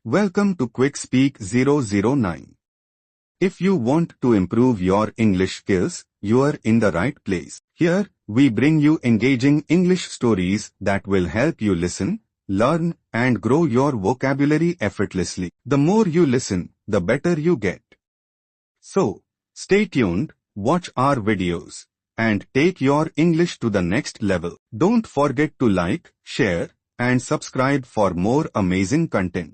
Welcome to Quick Speak 009. If you want to improve your English skills, you are in the right place. Here, we bring you engaging English stories that will help you listen, learn, and grow your vocabulary effortlessly. The more you listen, the better you get. So, stay tuned, watch our videos, and take your English to the next level. Don't forget to like, share, and subscribe for more amazing content.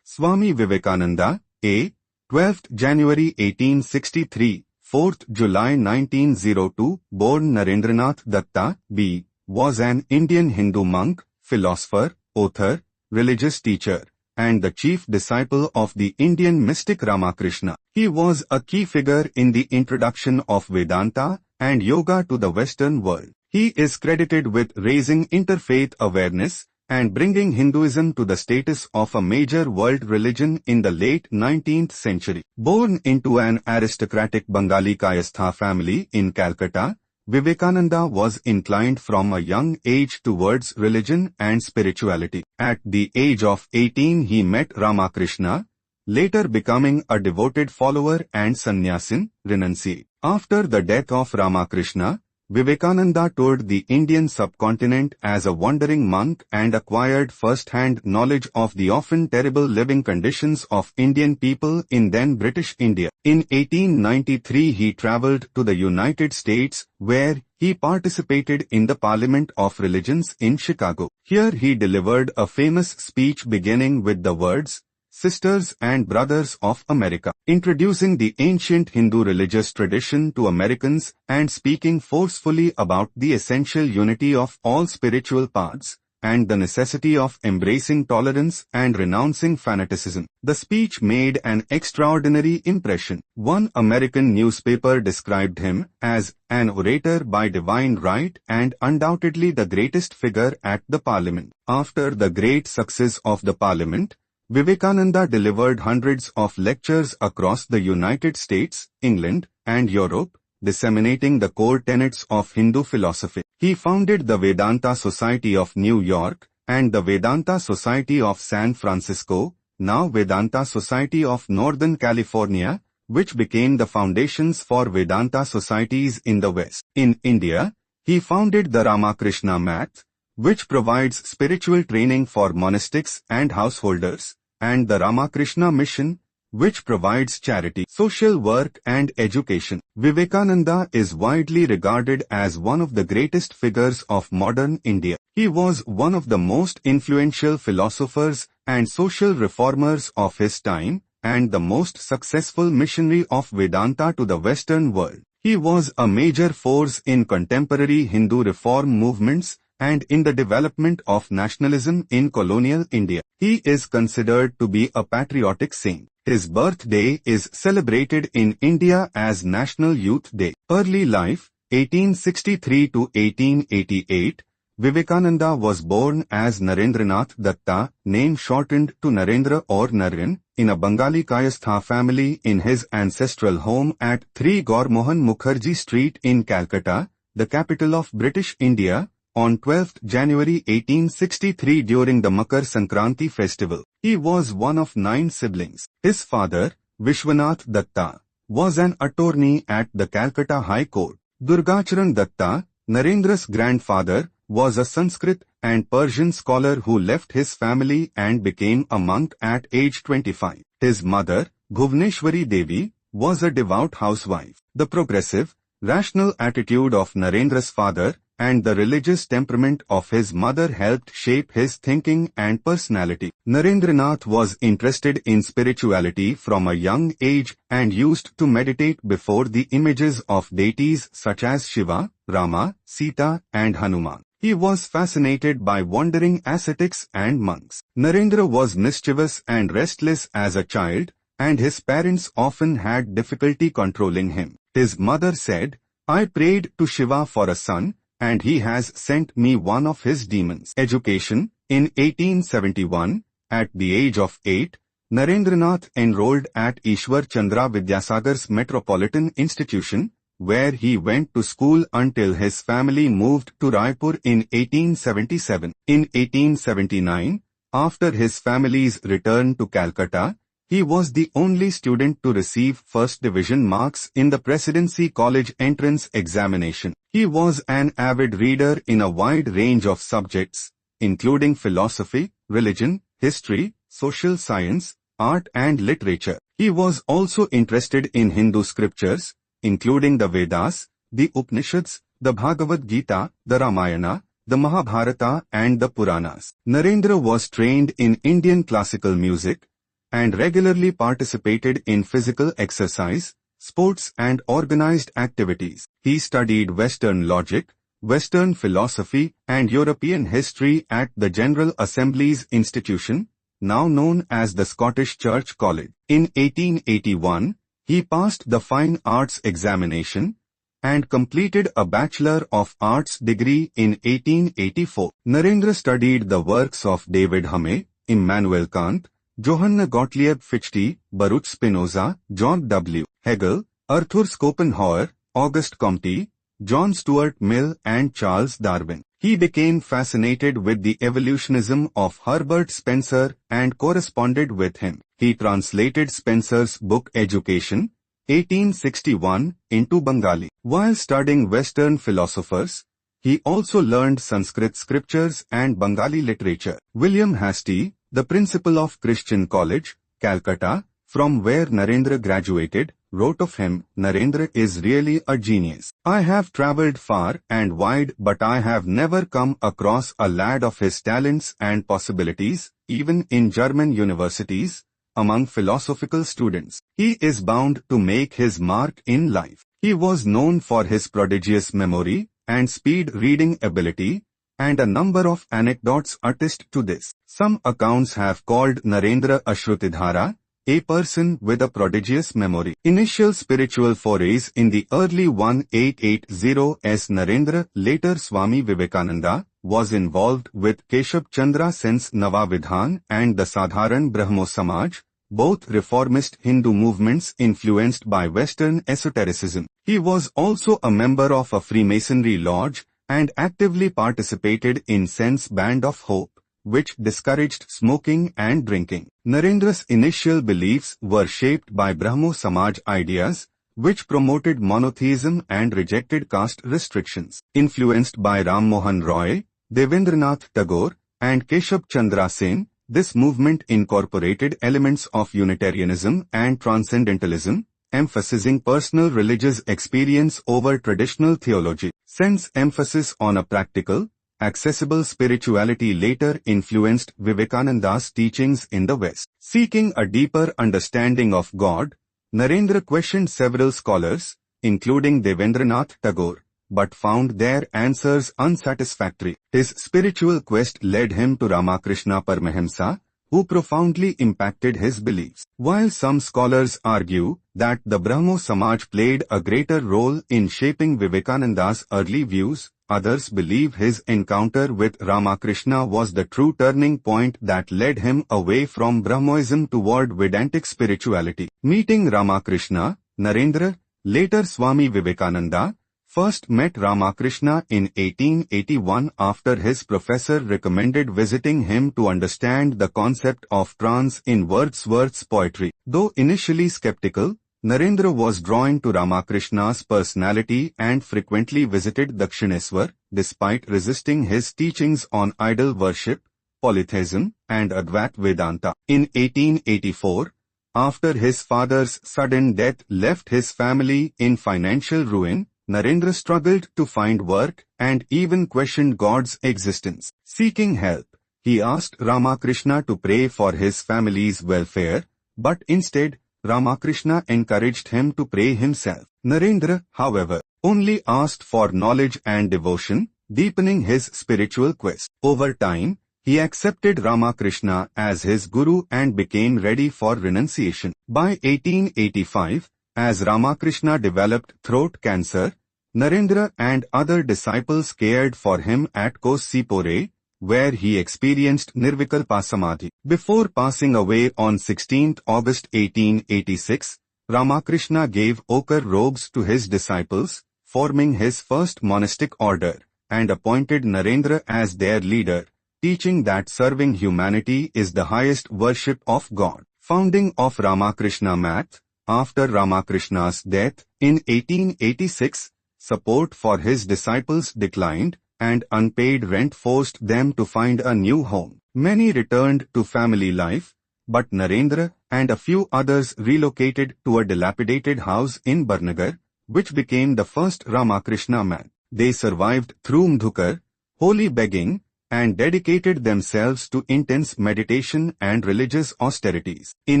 Swami Vivekananda, A. 12th January 1863, 4th July 1902, born Narendranath Datta, B. was an Indian Hindu monk, philosopher, author, religious teacher, and the chief disciple of the Indian mystic Ramakrishna. He was a key figure in the introduction of Vedanta and yoga to the Western world. He is credited with raising interfaith awareness and bringing Hinduism to the status of a major world religion in the late 19th century. Born into an aristocratic Bengali Kayastha family in Calcutta, Vivekananda was inclined from a young age towards religion and spirituality. At the age of 18 he met Ramakrishna, later becoming a devoted follower and sannyasin, renunciate. After the death of Ramakrishna, Vivekananda toured the Indian subcontinent as a wandering monk and acquired first-hand knowledge of the often terrible living conditions of Indian people in then British India. In 1893 he travelled to the United States, where he participated in the Parliament of Religions in Chicago. Here he delivered a famous speech beginning with the words, "Sisters and Brothers of America," introducing the ancient Hindu religious tradition to Americans and speaking forcefully about the essential unity of all spiritual paths and the necessity of embracing tolerance and renouncing fanaticism. The speech made an extraordinary impression. One American newspaper described him as an orator by divine right and undoubtedly the greatest figure at the Parliament. After the great success of the Parliament, Vivekananda delivered hundreds of lectures across the United States, England, and Europe, disseminating the core tenets of Hindu philosophy. He founded the Vedanta Society of New York and the Vedanta Society of San Francisco, now Vedanta Society of Northern California, which became the foundations for Vedanta societies in the West. In India, he founded the Ramakrishna Math, which provides spiritual training for monastics and householders, and the Ramakrishna Mission, which provides charity, social work and education. Vivekananda is widely regarded as one of the greatest figures of modern India. He was one of the most influential philosophers and social reformers of his time, and the most successful missionary of Vedanta to the Western world. He was a major force in contemporary Hindu reform movements and in the development of nationalism in colonial India. He is considered to be a patriotic saint. His birthday is celebrated in India as National Youth Day. Early life, 1863 to 1888, Vivekananda was born as Narendranath Datta, name shortened to Narendra or Naren, in a Bengali Kayastha family in his ancestral home at 3 Gormohan Mukherjee Street in Calcutta, the capital of British India, on 12th January 1863 during the Makar Sankranti festival. He was one of 9 siblings. His father, Vishwanath Datta, was an attorney at the Calcutta High Court. Durgacharan Datta, Narendra's grandfather, was a Sanskrit and Persian scholar who left his family and became a monk at age 25. His mother, Bhuvneshwari Devi, was a devout housewife. The progressive, rational attitude of Narendra's father and the religious temperament of his mother helped shape his thinking and personality. Narendranath was interested in spirituality from a young age and used to meditate before the images of deities such as Shiva, Rama, Sita, and Hanuman. He was fascinated by wandering ascetics and monks. Narendra was mischievous and restless as a child, and his parents often had difficulty controlling him. His mother said, "I prayed to Shiva for a son, and he has sent me one of his demons." Education. In 1871, at the age of 8, Narendranath enrolled at Ishwar Chandra Vidyasagar's Metropolitan Institution, where he went to school until his family moved to Raipur in 1877. In 1879, after his family's return to Calcutta, he was the only student to receive first division marks in the Presidency College entrance examination. He was an avid reader in a wide range of subjects, including philosophy, religion, history, social science, art and literature. He was also interested in Hindu scriptures, including the Vedas, the Upanishads, the Bhagavad Gita, the Ramayana, the Mahabharata and the Puranas. Narendra was trained in Indian classical music and regularly participated in physical exercise, sports and organized activities. He studied Western logic, Western philosophy and European history at the General Assembly's institution, now known as the Scottish Church College. In 1881, he passed the Fine Arts examination and completed a Bachelor of Arts degree in 1884. Narendra studied the works of David Hume, Immanuel Kant, Johann Gottlieb Fichte, Baruch Spinoza, John W. Hegel, Arthur Schopenhauer, Auguste Comte, John Stuart Mill and Charles Darwin. He became fascinated with the evolutionism of Herbert Spencer and corresponded with him. He translated Spencer's book Education, 1861, into Bengali. While studying Western philosophers, he also learned Sanskrit scriptures and Bengali literature. William Hastie, the principal of Christian College, Calcutta, from where Narendra graduated, wrote of him, "Narendra is really a genius. I have travelled far and wide but I have never come across a lad of his talents and possibilities, even in German universities, among philosophical students. He is bound to make his mark in life." He was known for his prodigious memory and speed reading ability, and a number of anecdotes attest to this. Some accounts have called Narendra a Shrutidhara, a person with a prodigious memory. Initial spiritual forays in the early 1880s. Narendra, later Swami Vivekananda, was involved with Keshab Chandra Sen's Nava Vidhan and the Sadharan Brahmo Samaj, both reformist Hindu movements influenced by Western esotericism. He was also a member of a Freemasonry lodge and actively participated in Sen's Band of Hope, which discouraged smoking and drinking. Narendra's initial beliefs were shaped by Brahmo Samaj ideas, which promoted monotheism and rejected caste restrictions. Influenced by Ram Mohan Roy, Devendranath Tagore, and Keshab Chandra Sen, this movement incorporated elements of Unitarianism and Transcendentalism, emphasizing personal religious experience over traditional theology. Sen's emphasis on a practical, accessible spirituality later influenced Vivekananda's teachings in the West. Seeking a deeper understanding of God, Narendra questioned several scholars, including Devendranath Tagore, but found their answers unsatisfactory. His spiritual quest led him to Ramakrishna Paramahamsa, who profoundly impacted his beliefs. While some scholars argue that the Brahmo Samaj played a greater role in shaping Vivekananda's early views, others believe his encounter with Ramakrishna was the true turning point that led him away from Brahmoism toward Vedantic spirituality. Meeting Ramakrishna, Narendra, later Swami Vivekananda, first met Ramakrishna in 1881 after his professor recommended visiting him to understand the concept of trance in Wordsworth's poetry. Though initially skeptical, Narendra was drawn to Ramakrishna's personality and frequently visited Dakshineswar, despite resisting his teachings on idol worship, polytheism, and Advait Vedanta. In 1884, after his father's sudden death left his family in financial ruin, Narendra struggled to find work and even questioned God's existence. Seeking help, he asked Ramakrishna to pray for his family's welfare, but instead, Ramakrishna encouraged him to pray himself. Narendra, however, only asked for knowledge and devotion, deepening his spiritual quest. Over time, he accepted Ramakrishna as his guru and became ready for renunciation. By 1885, as Ramakrishna developed throat cancer, Narendra and other disciples cared for him at Kosipore, where he experienced Nirvikalpa Samadhi. Before passing away on 16 August 1886, Ramakrishna gave ochre robes to his disciples, forming his first monastic order, and appointed Narendra as their leader, teaching that serving humanity is the highest worship of God. Founding of Ramakrishna Math. After Ramakrishna's death in 1886, support for his disciples declined, and unpaid rent forced them to find a new home. Many returned to family life, but Narendra and a few others relocated to a dilapidated house in Barnagar, which became the first Ramakrishna Math. They survived through mdhukar, holy begging, and dedicated themselves to intense meditation and religious austerities. In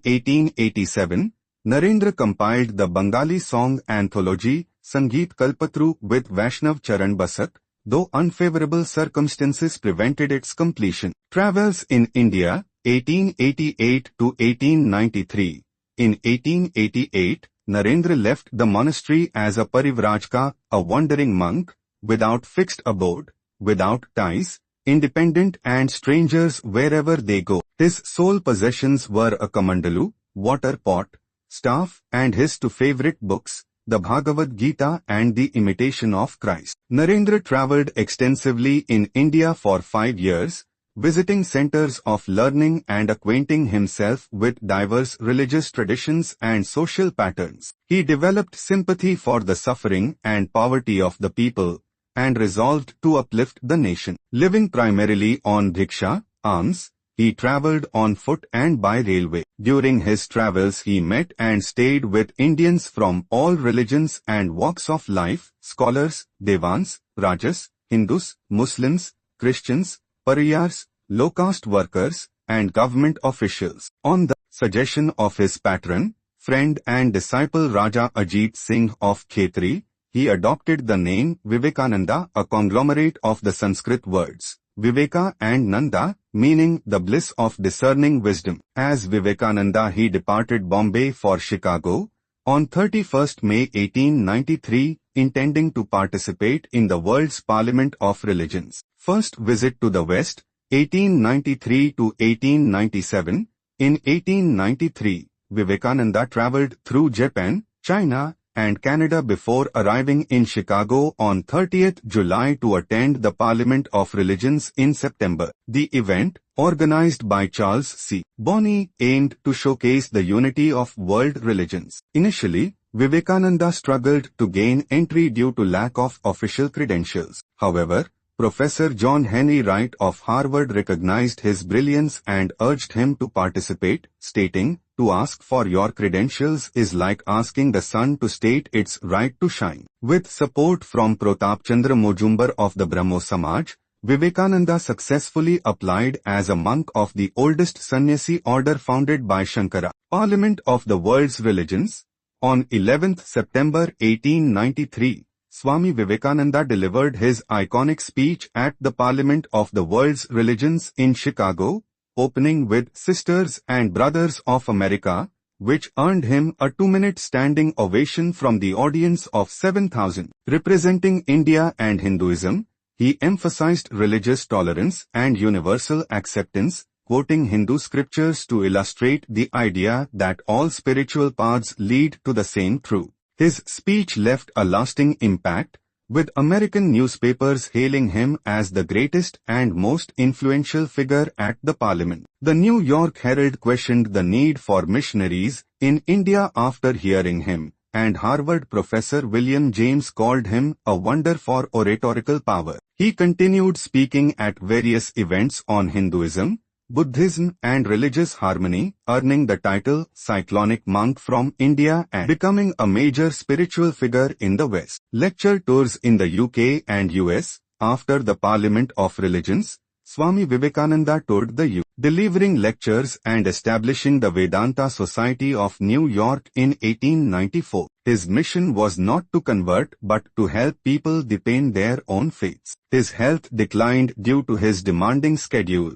1887, Narendra compiled the Bengali song anthology Sangeet Kalpatru with Vaishnav Charan Basak, though unfavorable circumstances prevented its completion. Travels in India, 1888 to 1893. In 1888, Narendra left the monastery as a parivrajka, a wandering monk, without fixed abode, without ties, independent and strangers wherever they go. His sole possessions were a kamandalu, water pot, staff, and his two favorite books, the Bhagavad Gita and the Imitation of Christ. Narendra travelled extensively in India for 5 years, visiting centers of learning and acquainting himself with diverse religious traditions and social patterns. He developed sympathy for the suffering and poverty of the people, and resolved to uplift the nation. Living primarily on bhiksha, alms, he travelled on foot and by railway. During his travels he met and stayed with Indians from all religions and walks of life, scholars, devans, rajas, Hindus, Muslims, Christians, pariyars, low-caste workers, and government officials. On the suggestion of his patron, friend and disciple Raja Ajit Singh of Khetri, he adopted the name Vivekananda, a conglomerate of the Sanskrit words Viveka and Nanda, meaning the bliss of discerning wisdom. As Vivekananda he departed Bombay for Chicago on 31st May 1893, intending to participate in the world's Parliament of Religions. First visit to the West, 1893 to 1897. In 1893, Vivekananda travelled through Japan, China, and Canada before arriving in Chicago on 30th July to attend the Parliament of Religions in September. The event, organized by Charles C. Bonney, aimed to showcase the unity of world religions. Initially, Vivekananda struggled to gain entry due to lack of official credentials. However, Professor John Henry Wright of Harvard recognized his brilliance and urged him to participate, stating, "To ask for your credentials is like asking the sun to state its right to shine." With support from Pratap Chandra Mojumbar of the Brahmo Samaj, Vivekananda successfully applied as a monk of the oldest sannyasi order founded by Shankara. Parliament of the World's Religions. On 11th September 1893, Swami Vivekananda delivered his iconic speech at the Parliament of the World's Religions in Chicago, opening with "Sisters and Brothers of America," which earned him a 2-minute standing ovation from the audience of 7,000. Representing India and Hinduism, he emphasized religious tolerance and universal acceptance, quoting Hindu scriptures to illustrate the idea that all spiritual paths lead to the same truth. His speech left a lasting impact, with American newspapers hailing him as the greatest and most influential figure at the Parliament. The New York Herald questioned the need for missionaries in India after hearing him, and Harvard professor William James called him a wonder for oratorical power. He continued speaking at various events on Hinduism, Buddhism and religious harmony, earning the title Cyclonic Monk from India and becoming a major spiritual figure in the West. Lecture tours in the UK and US. After the Parliament of Religions, Swami Vivekananda toured the UK, delivering lectures and establishing the Vedanta Society of New York in 1894. His mission was not to convert but to help people deepen their own faiths. His health declined due to his demanding schedule,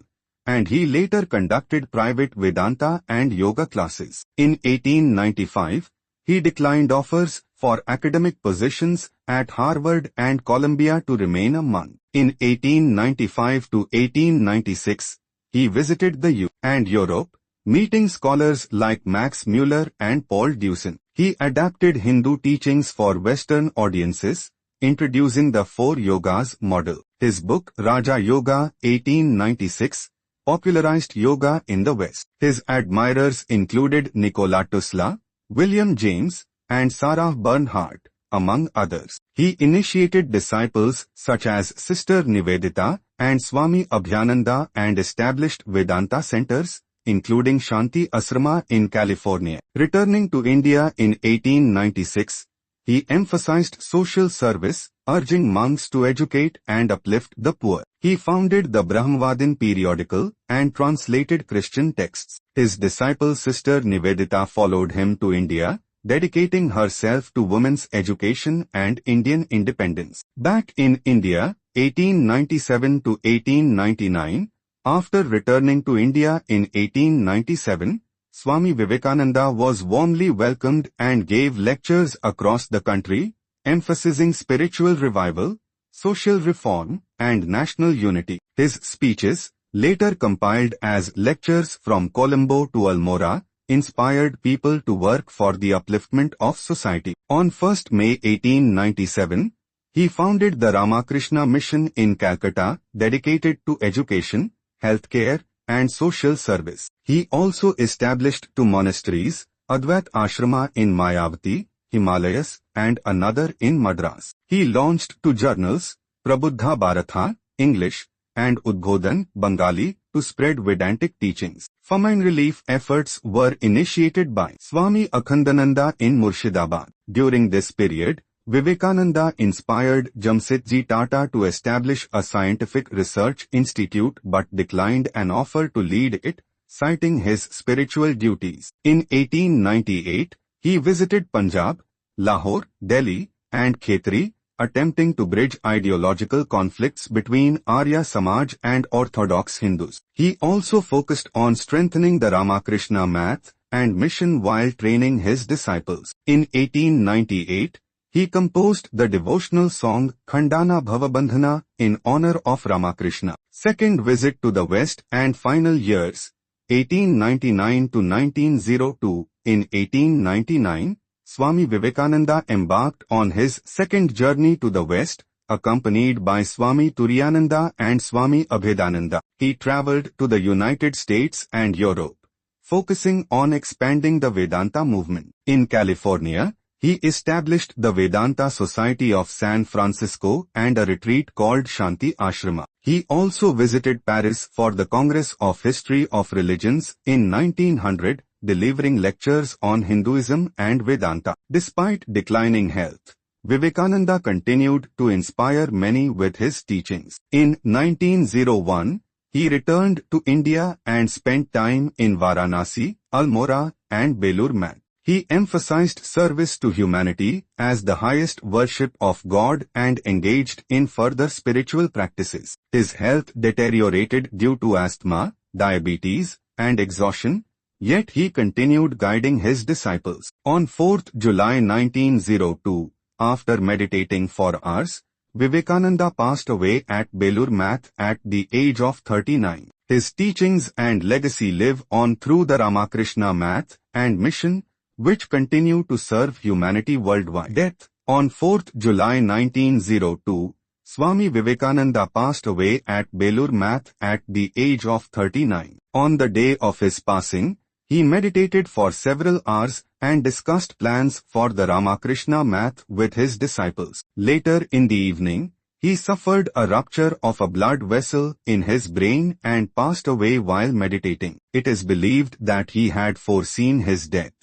and he later conducted private Vedanta and yoga classes. In 1895, he declined offers for academic positions at Harvard and Columbia to remain a monk. In 1895 to 1896, he visited the UK and Europe, meeting scholars like Max Muller and Paul Deussen. He adapted Hindu teachings for Western audiences, introducing the 4 yogas model. His book Raja Yoga 1896 popularized yoga in the West. His admirers included Nikola Tesla, William James, and Sarah Bernhardt, among others. He initiated disciples such as Sister Nivedita and Swami Abhayananda and established Vedanta centers, including Shanti Asrama in California. Returning to India in 1896, he emphasized social service, urging monks to educate and uplift the poor. He founded the Brahmavadin periodical and translated Christian texts. His disciple Sister Nivedita followed him to India, dedicating herself to women's education and Indian independence. Back in India, 1897 to 1899, after returning to India in 1897, Swami Vivekananda was warmly welcomed and gave lectures across the country, emphasizing spiritual revival, social reform, and national unity. His speeches, later compiled as Lectures from Colombo to Almora, inspired people to work for the upliftment of society. On 1st May 1897, he founded the Ramakrishna Mission in Calcutta, dedicated to education, healthcare, and social service. He also established 2 monasteries, Advait Ashrama in Mayavati, Himalayas, and another in Madras. He launched 2 journals, Prabuddha Bharatha, English, and Udbodhan, Bengali, to spread Vedantic teachings. Famine relief efforts were initiated by Swami Akhandananda in Murshidabad. During this period, Vivekananda inspired Jamsetji Tata to establish a scientific research institute but declined an offer to lead it, citing his spiritual duties. In 1898, he visited Punjab, Lahore, Delhi, and Khetri, attempting to bridge ideological conflicts between Arya Samaj and Orthodox Hindus. He also focused on strengthening the Ramakrishna Math and mission while training his disciples. In 1898, he composed the devotional song Khandana Bhavabandhana in honor of Ramakrishna. Second visit to the West and final years, 1899 to 1902. In 1899, Swami Vivekananda embarked on his second journey to the West, accompanied by Swami Turiyananda and Swami Abhedananda. He traveled to the United States and Europe, focusing on expanding the Vedanta movement. In California, he established the Vedanta Society of San Francisco and a retreat called Shanti Ashrama. He also visited Paris for the Congress of History of Religions in 1900, delivering lectures on Hinduism and Vedanta. Despite declining health, Vivekananda continued to inspire many with his teachings. In 1901, he returned to India and spent time in Varanasi, Almora, and Belur Math. He emphasized service to humanity as the highest worship of God and engaged in further spiritual practices. His health deteriorated due to asthma, diabetes, and exhaustion, yet he continued guiding his disciples. On 4th July 1902, after meditating for hours, Vivekananda passed away at Belur Math at the age of 39. His teachings and legacy live on through the Ramakrishna Math and Mission, which continue to serve humanity worldwide. Death. On 4th July 1902, Swami Vivekananda passed away at Belur Math at the age of 39. On the day of his passing, he meditated for several hours and discussed plans for the Ramakrishna Math with his disciples. Later in the evening, he suffered a rupture of a blood vessel in his brain and passed away while meditating. It is believed that he had foreseen his death,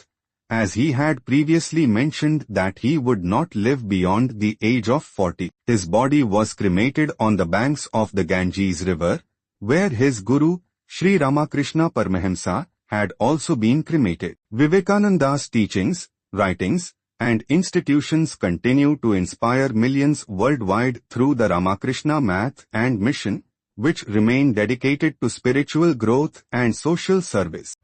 as he had previously mentioned that he would not live beyond the age of 40. His body was cremated on the banks of the Ganges River, where his Guru, Sri Ramakrishna Paramahamsa, had also been cremated. Vivekananda's teachings, writings, and institutions continue to inspire millions worldwide through the Ramakrishna Math and Mission, which remain dedicated to spiritual growth and social service.